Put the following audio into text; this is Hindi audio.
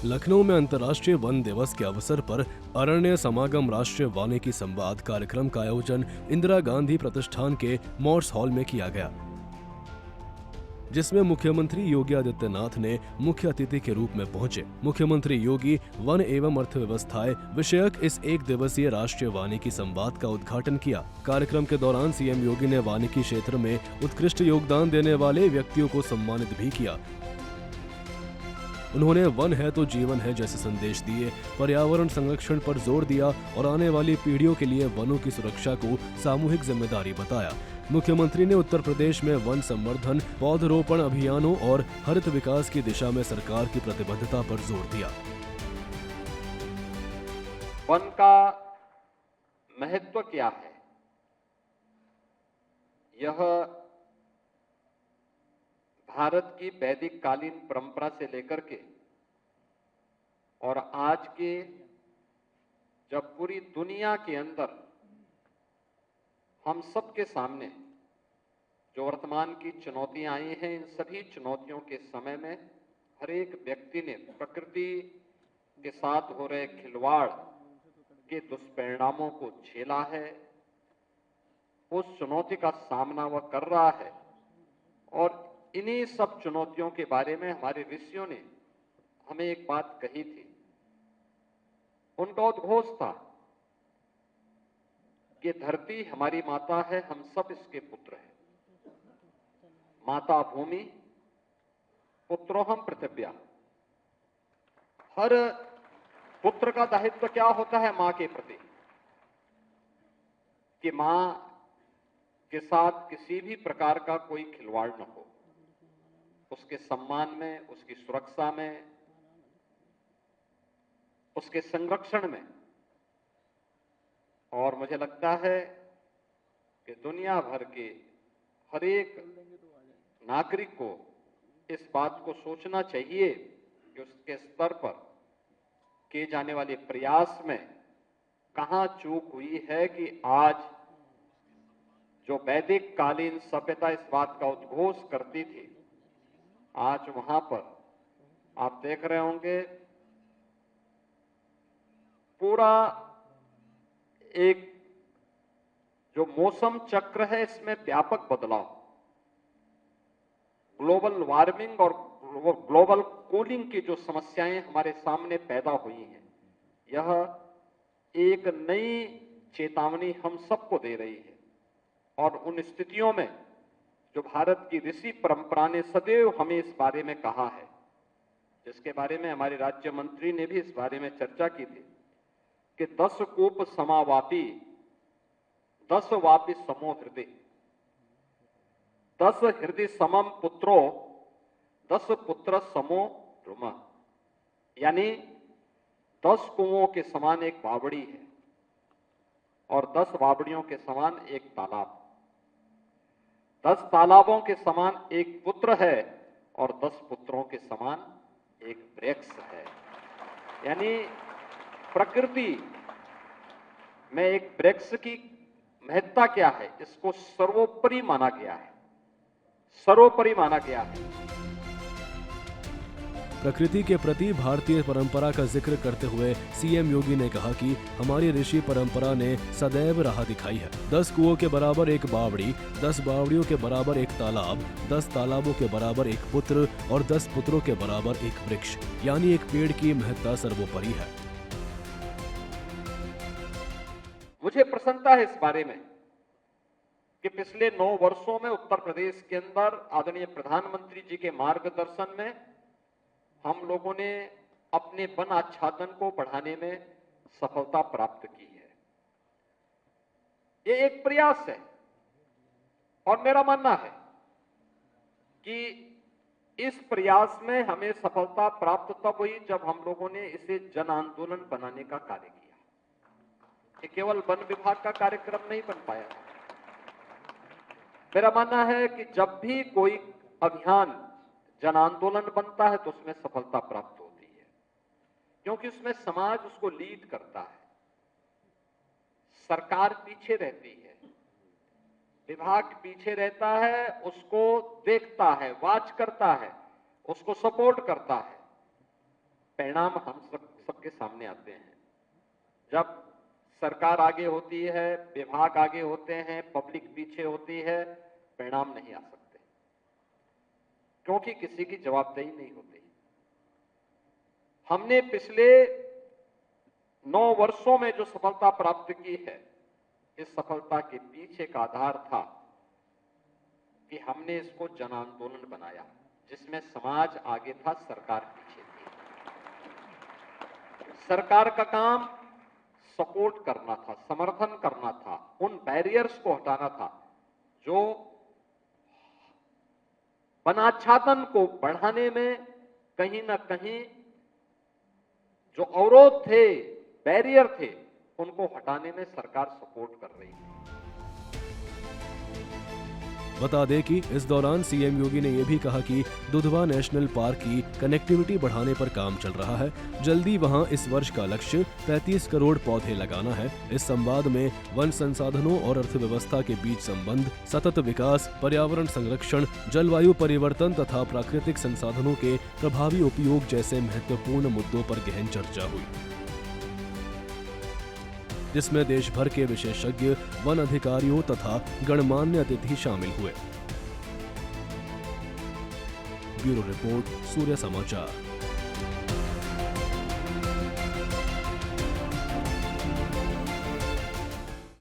लखनऊ में अंतर्राष्ट्रीय वन दिवस के अवसर पर अरण्य समागम राष्ट्रीय वानिकी संवाद कार्यक्रम का आयोजन इंदिरा गांधी प्रतिष्ठान के मॉर्स हॉल में किया गया, जिसमें मुख्यमंत्री योगी आदित्यनाथ ने मुख्य अतिथि के रूप में पहुंचे। मुख्यमंत्री योगी वन एवं अर्थव्यवस्थाएं विषयक इस एक दिवसीय राष्ट्रीय वानिकी संवाद का उद्घाटन किया। कार्यक्रम के दौरान सीएम योगी ने वानिकी क्षेत्र में उत्कृष्ट योगदान देने वाले व्यक्तियों को सम्मानित भी किया। उन्होंने वन है तो जीवन है जैसे संदेश दिए, पर्यावरण संरक्षण पर जोर दिया और आने वाली पीढ़ियों के लिए वनों की सुरक्षा को सामूहिक जिम्मेदारी बताया। मुख्यमंत्री ने उत्तर प्रदेश में वन संवर्धन, पौधरोपण अभियानों और हरित विकास की दिशा में सरकार की प्रतिबद्धता पर जोर दिया। वन का महत्व क्या है, यह भारत की वैदिक कालीन परंपरा से लेकर के और आज के जब पूरी दुनिया के अंदर हम सबके सामने जो वर्तमान की चुनौतियां आई हैं, इन सभी चुनौतियों के समय में हर एक व्यक्ति ने प्रकृति के साथ हो रहे खिलवाड़ के दुष्परिणामों को झेला है। उस चुनौती का सामना वह कर रहा है और इन्हीं सब चुनौतियों के बारे में हमारे ऋषियों ने हमें एक बात कही थी। उनका उद्घोष था कि धरती हमारी माता है, हम सब इसके पुत्र हैं। माता भूमि, पुत्रोहम पृथिव्या। हर पुत्र का दायित्व क्या होता है मां के प्रति, कि मां के साथ किसी भी प्रकार का कोई खिलवाड़ न हो, उसके सम्मान में, उसकी सुरक्षा में, उसके संरक्षण में। और मुझे लगता है कि दुनिया भर के हर एक नागरिक को इस बात को सोचना चाहिए कि उसके स्तर पर किए जाने वाले प्रयास में कहां चूक हुई है कि आज जो वैदिक कालीन सभ्यता इस बात का उद्घोष करती थी, आज वहां पर आप देख रहे होंगे पूरा एक जो मौसम चक्र है इसमें व्यापक बदलाव, ग्लोबल वार्मिंग और ग्लोबल कूलिंग की जो समस्याएं हमारे सामने पैदा हुई हैं, यह एक नई चेतावनी हम सबको दे रही है। और उन स्थितियों में जो भारत की ऋषि परंपरा ने सदैव हमें इस बारे में कहा है, जिसके बारे में हमारे राज्य मंत्री ने भी इस बारे में चर्चा की थी कि 10 कूप समावापी 10 वापी समो हृदय, 10 हृदय समम पुत्रो 10 पुत्र समो द्रुम। यानी 10 कुओं के समान एक बावड़ी है और 10 बावड़ियों के समान एक तालाब, 10 तालाबों के समान एक पुत्र है और 10 पुत्रों के समान एक वृक्ष है। यानी प्रकृति में एक वृक्ष की महत्ता क्या है, इसको सर्वोपरि माना गया है, सर्वोपरि माना गया है। प्रकृति के प्रति भारतीय परंपरा का जिक्र करते हुए सीएम योगी ने कहा कि हमारी ऋषि परंपरा ने सदैव राह दिखाई है। 10 कुओं के बराबर एक बावड़ी, 10 बावड़ियों के बराबर एक तालाब, 10 तालाबों के बराबर एक पुत्र और 10 पुत्रों के बराबर एक वृक्ष, यानी एक पेड़ की महत्ता सर्वोपरि है। मुझे प्रसन्नता है इस बारे में कि पिछले 9 वर्षों में उत्तर प्रदेश के अंदर आदरणीय प्रधानमंत्री जी के मार्गदर्शन में हम लोगों ने अपने वन आच्छादन को बढ़ाने में सफलता प्राप्त की है। ये एक प्रयास है और मेरा मानना है कि इस प्रयास में हमें सफलता प्राप्त तब हुई जब हम लोगों ने इसे जन आंदोलन बनाने का कार्य किया। ये केवल वन विभाग का कार्यक्रम नहीं बन पाया। मेरा मानना है कि जब भी कोई अभियान जन आंदोलन बनता है तो उसमें सफलता प्राप्त होती है, क्योंकि उसमें समाज उसको लीड करता है, सरकार पीछे रहती है, विभाग पीछे रहता है, उसको देखता है, वॉच करता है, उसको सपोर्ट करता है। परिणाम हम सबके सामने आते हैं। जब सरकार आगे होती है, विभाग आगे होते हैं, पब्लिक पीछे होती है, परिणाम नहीं आ सकते, क्योंकि किसी की जवाबदेही नहीं होती। हमने पिछले 9 वर्षों में जो सफलता प्राप्त की है, इस सफलता के पीछे का आधार था कि हमने इसको जन आंदोलन बनाया, जिसमें समाज आगे था, सरकार पीछे थी। सरकार का काम सपोर्ट करना था, समर्थन करना था, उन बैरियर्स को हटाना था जो वनाच्छादन को बढ़ाने में कहीं ना कहीं जो अवरोध थे, बैरियर थे, उनको हटाने में सरकार सपोर्ट कर रही है। बता दें कि इस दौरान सीएम योगी ने यह भी कहा कि दुधवा नेशनल पार्क की कनेक्टिविटी बढ़ाने पर काम चल रहा है। जल्दी वहां इस वर्ष का लक्ष्य 35 करोड़ पौधे लगाना है। इस संवाद में वन संसाधनों और अर्थव्यवस्था के बीच संबंध, सतत विकास, पर्यावरण संरक्षण, जलवायु परिवर्तन तथा प्राकृतिक संसाधनों के प्रभावी उपयोग जैसे महत्वपूर्ण मुद्दों पर गहन चर्चा हुई, जिसमें देश भर के विशेषज्ञ, वन अधिकारियों तथा गणमान्य अतिथि शामिल हुए। ब्यूरो रिपोर्ट, सूर्य समाचार।